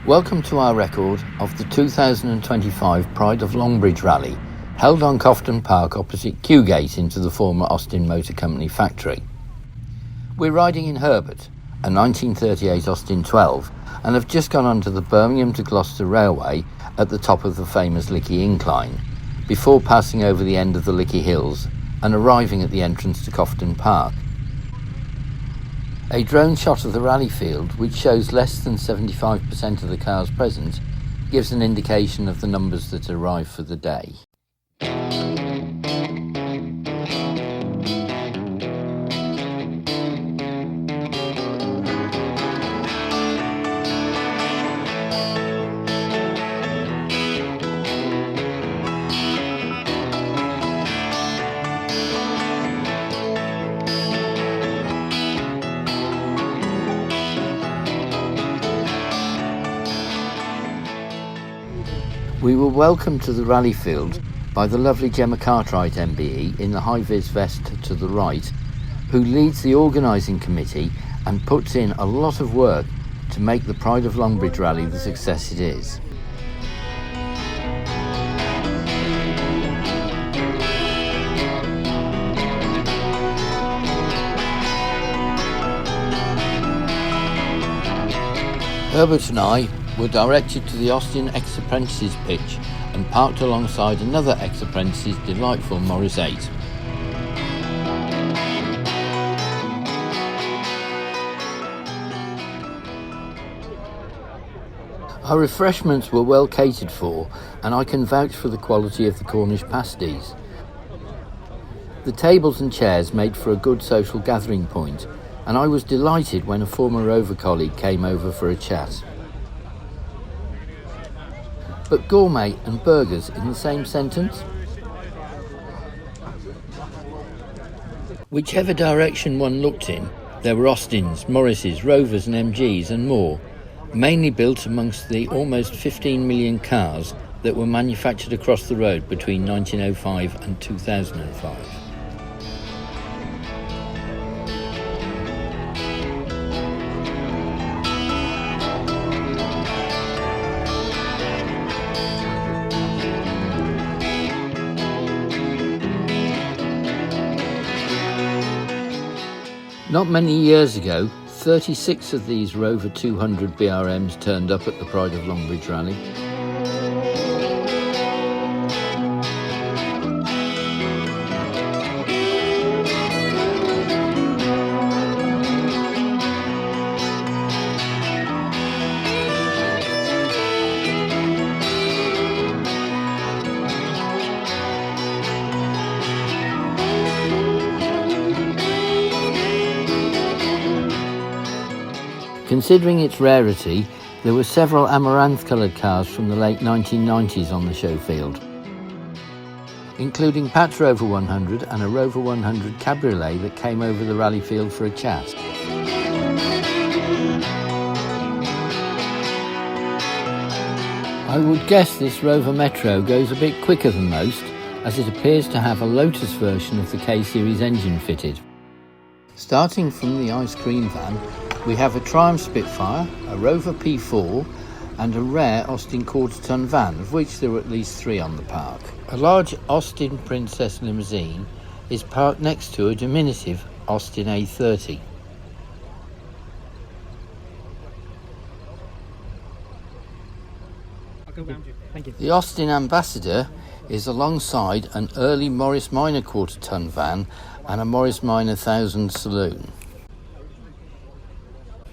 Welcome to our record of the 2025 Pride of Longbridge rally, held on Cofton Park opposite Quaygate into the former Austin Motor Company factory. We're riding in Herbert, a 1938 Austin 12, and have just gone onto the Birmingham to Gloucester Railway at the top of the famous Lickey Incline, before passing over the end of the Lickey Hills and arriving at the entrance to Cofton Park. A drone shot of the rally field, which shows less than 75% of the cars present, gives an indication of the numbers that arrive for the day. We were welcomed to the rally field by the lovely Gemma Cartwright MBE in the high-vis vest to the right, who leads the organising committee and puts in a lot of work to make the Pride of Longbridge rally the success it is. Herbert and I were directed to the Austin ex-apprentices pitch and parked alongside another ex-apprentices delightful Morris 8. Our refreshments were well catered for, and I can vouch for the quality of the Cornish pasties. The tables and chairs made for a good social gathering point, and I was delighted when a former Rover colleague came over for a chat. But gourmet and burgers in the same sentence? Whichever direction one looked in, there were Austins, Morrises, Rovers and MGs and more, mainly built amongst the almost 15 million cars that were manufactured across the road between 1905 and 2005. Not many years ago, 36 of these Rover 200 BRMs turned up at the Pride of Longbridge rally. Considering its rarity, there were several amaranth-coloured cars from the late 1990s on the show field, including Pat's Rover 100 and a Rover 100 Cabriolet that came over the rally field for a chat. I would guess this Rover Metro goes a bit quicker than most, as it appears to have a Lotus version of the K-Series engine fitted. Starting from the ice cream van, we have a Triumph Spitfire, a Rover P4 and a rare Austin quarter-ton van, of which there are at least 3 on the park. A large Austin Princess limousine is parked next to a diminutive Austin A30. Thank you. The Austin Ambassador is alongside an early Morris Minor quarter-ton van and a Morris Minor 1000 saloon.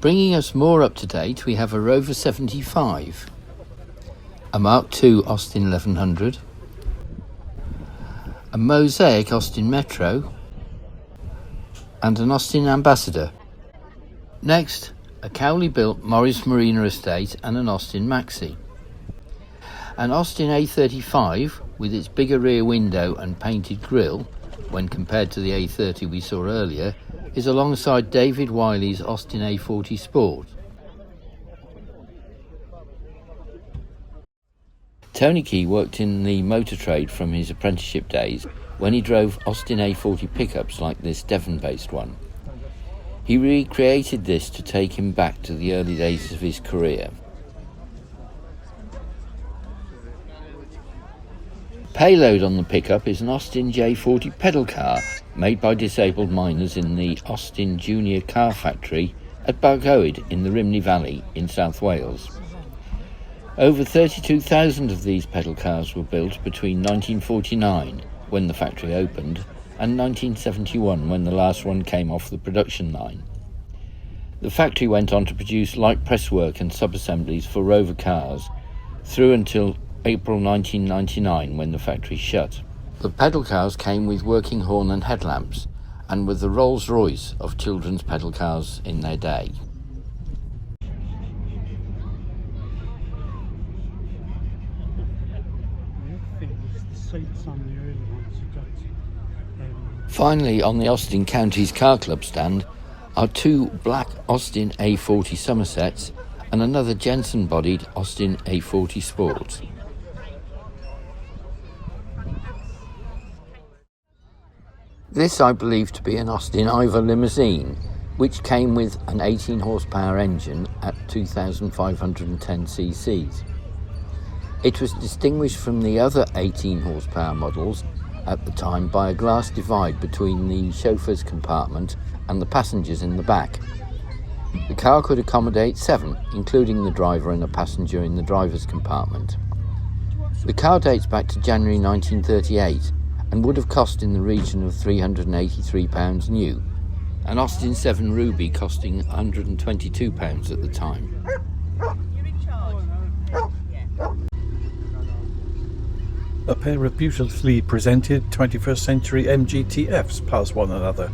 Bringing us more up to date, we have a Rover 75, a Mark II Austin 1100, a Mosaic Austin Metro, and an Austin Ambassador. Next, a Cowley-built Morris Marina Estate and an Austin Maxi. An Austin A35 with its bigger rear window and painted grille, when compared to the A30 we saw earlier, is alongside David Wiley's Austin A40 Sport. Tony Key worked in the motor trade from his apprenticeship days when he drove Austin A40 pickups like this Devon-based one. He recreated this to take him back to the early days of his career. Payload on the pickup is an Austin J40 pedal car made by disabled miners in the Austin Junior Car Factory at Bargoed in the Rhymney Valley in South Wales. Over 32,000 of these pedal cars were built between 1949, when the factory opened, and 1971, when the last one came off the production line. The factory went on to produce light presswork and sub-assemblies for Rover cars through until April 1999, when the factory shut. The pedal cars came with working horn and headlamps, and were the Rolls-Royce of children's pedal cars in their day. Finally, on the Austin Counties Car Club stand are two black Austin A40 Somersets and another Jensen-bodied Austin A40 Sport. This I believe to be an Austin Iver limousine, which came with an 18 horsepower engine at 2,510 cc's. It was distinguished from the other 18 horsepower models at the time by a glass divide between the chauffeur's compartment and the passengers in the back. The car could accommodate 7, including the driver and a passenger in the driver's compartment. The car dates back to January 1938 and would have cost in the region of £383 new, an Austin 7 Ruby costing £122 at the time. A pair of beautifully presented 21st century MGTFs pass one another.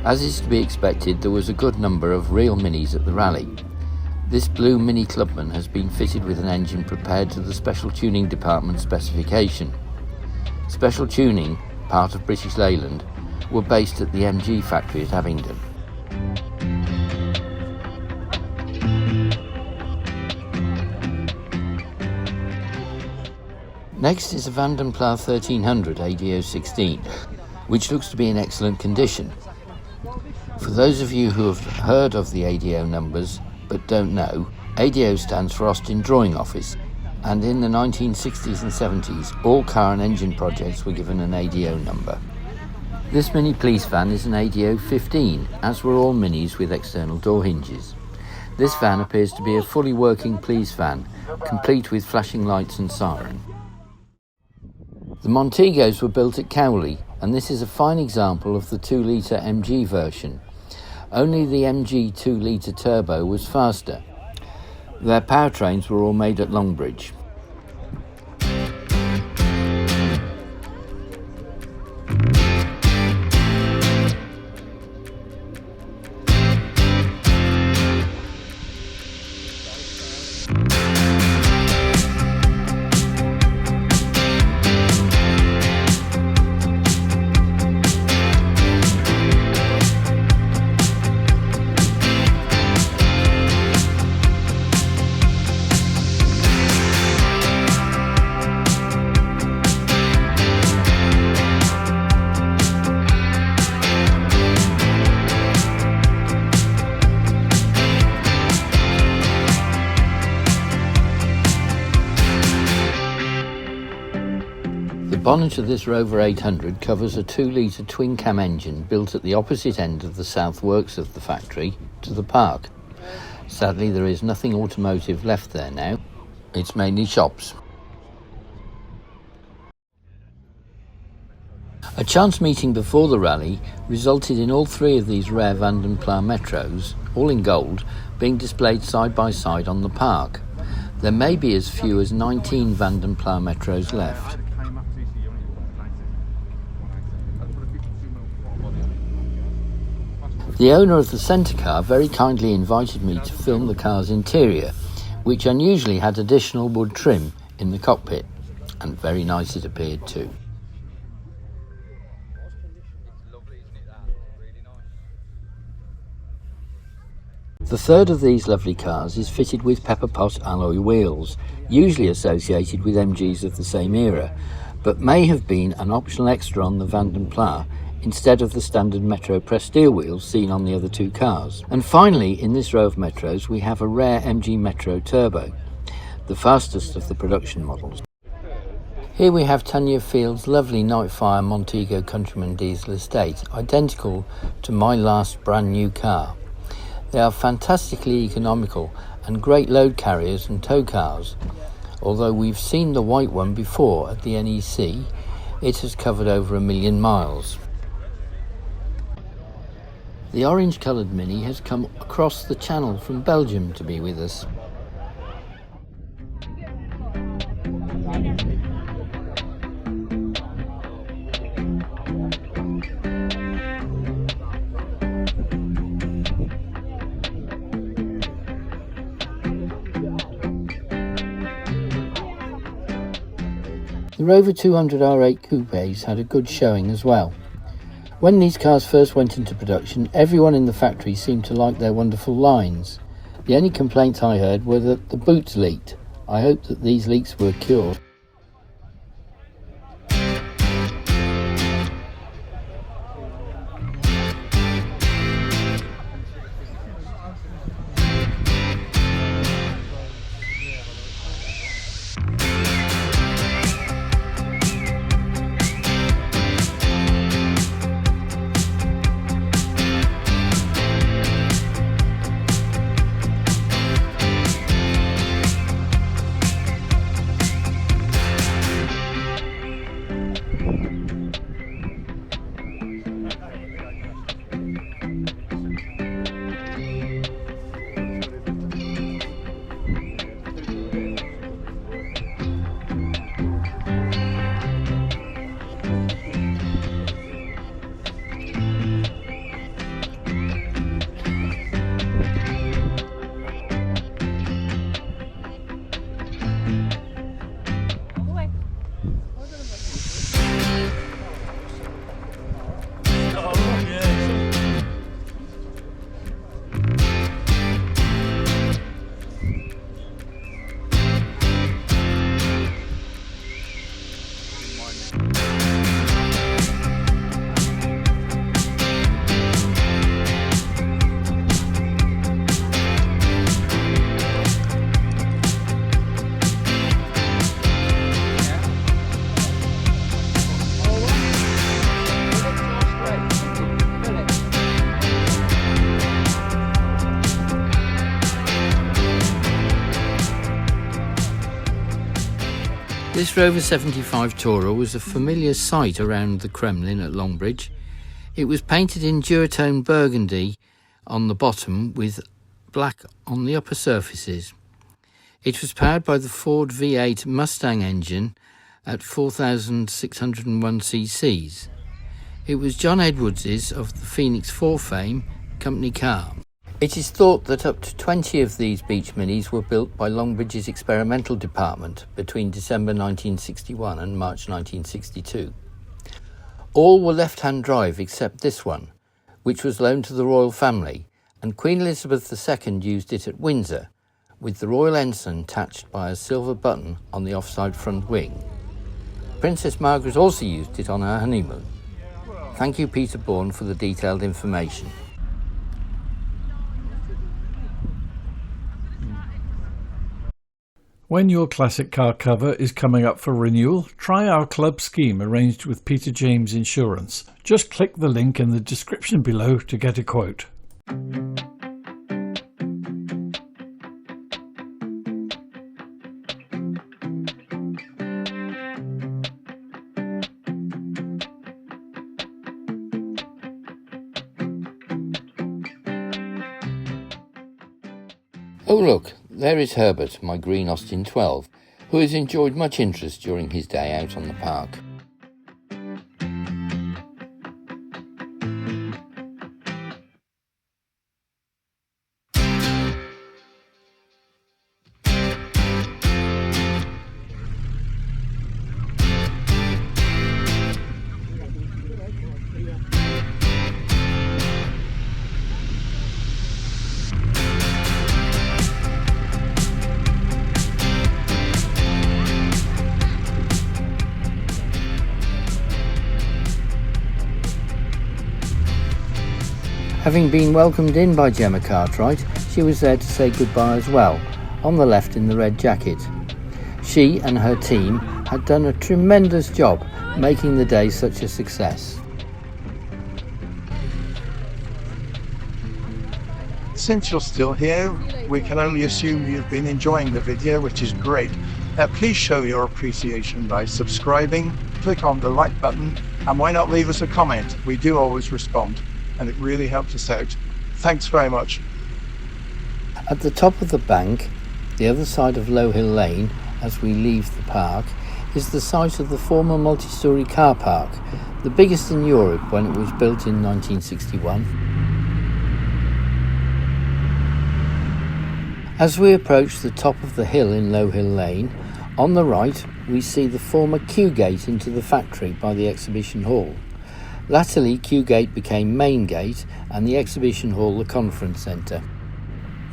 As is to be expected, there was a good number of real minis at the rally. This blue Mini Clubman has been fitted with an engine prepared to the Special Tuning Department specification. Special Tuning, part of British Leyland, were based at the MG factory at Abingdon. Next is a Vanden Plas 1300 ADO 16, which looks to be in excellent condition. For those of you who have heard of the ADO numbers but don't know, ADO stands for Austin Drawing Office, and in the 1960s and 70s all car and engine projects were given an ADO number. This mini police van is an ADO 15, as were all minis with external door hinges. This van appears to be a fully working police van, complete with flashing lights and siren. The Montegos were built at Cowley, and this is a fine example of the 2-litre MG version. Only the MG 2-litre turbo was faster. Their powertrains were all made at Longbridge. The bonnet of this Rover 800 covers a 2-litre twin-cam engine built at the opposite end of the south works of the factory to the park. Sadly, there is nothing automotive left there now. It's mainly shops. A chance meeting before the rally resulted in all 3 of these rare Vanden Plas Metros, all in gold, being displayed side by side on the park. There may be as few as 19 Vanden Plough Metros left. The owner of the centre car very kindly invited me to film the car's interior, which unusually had additional wood trim in the cockpit, and very nice it appeared too. The third of these lovely cars is fitted with pepper pot alloy wheels, usually associated with MGs of the same era, but may have been an optional extra on the Vanden Plough instead of the standard Metro pressed steel wheels seen on the other two cars. And finally, in this row of Metros, we have a rare MG Metro Turbo, the fastest of the production models. Here we have Tanya Field's lovely Nightfire Montego Countryman diesel estate, identical to my last brand new car. They are fantastically economical and great load carriers and tow cars. Although we've seen the white one before at the NEC, it has covered over 1 million miles. The orange coloured Mini has come across the channel from Belgium to be with us. The Rover 200 R8 coupes had a good showing as well. When these cars first went into production, everyone in the factory seemed to like their wonderful lines. The only complaints I heard were that the boots leaked. I hope that these leaks were cured. This Rover 75 Tourer was a familiar sight around the Kremlin at Longbridge. It was painted in duotone burgundy on the bottom with black on the upper surfaces. It was powered by the Ford V8 Mustang engine at 4,601 cc's. It was John Edwards's of the Phoenix 4 fame company car. It is thought that up to 20 of these beach minis were built by Longbridge's experimental department between December 1961 and March 1962. All were left-hand drive except this one, which was loaned to the royal family, and Queen Elizabeth II used it at Windsor, with the royal ensign attached by a silver button on the offside front wing. Princess Margaret also used it on her honeymoon. Thank you, Peter Bourne, for the detailed information. When your classic car cover is coming up for renewal, try our club scheme arranged with Peter James Insurance. Just click the link in the description below to get a quote. Oh look, there is Herbert, my green Austin 12, who has enjoyed much interest during his day out on the park. Having been welcomed in by Gemma Cartwright, she was there to say goodbye as well, on the left in the red jacket. She and her team had done a tremendous job making the day such a success. Since you're still here, we can only assume you've been enjoying the video, which is great. Please show your appreciation by subscribing, click on the like button, and why not leave us a comment? We do always respond, and it really helps us out. Thanks very much. At the top of the bank, the other side of Low Hill Lane, as we leave the park, is the site of the former multi-storey car park, the biggest in Europe when it was built in 1961. As we approach the top of the hill in Low Hill Lane, on the right we see the former queue gate into the factory by the exhibition hall. Latterly, queue gate became main gate and the exhibition hall the conference centre.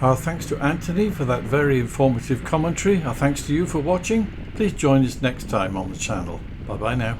Our thanks to Anthony for that very informative commentary. Our thanks to you for watching. Please join us next time on the channel. Bye bye now.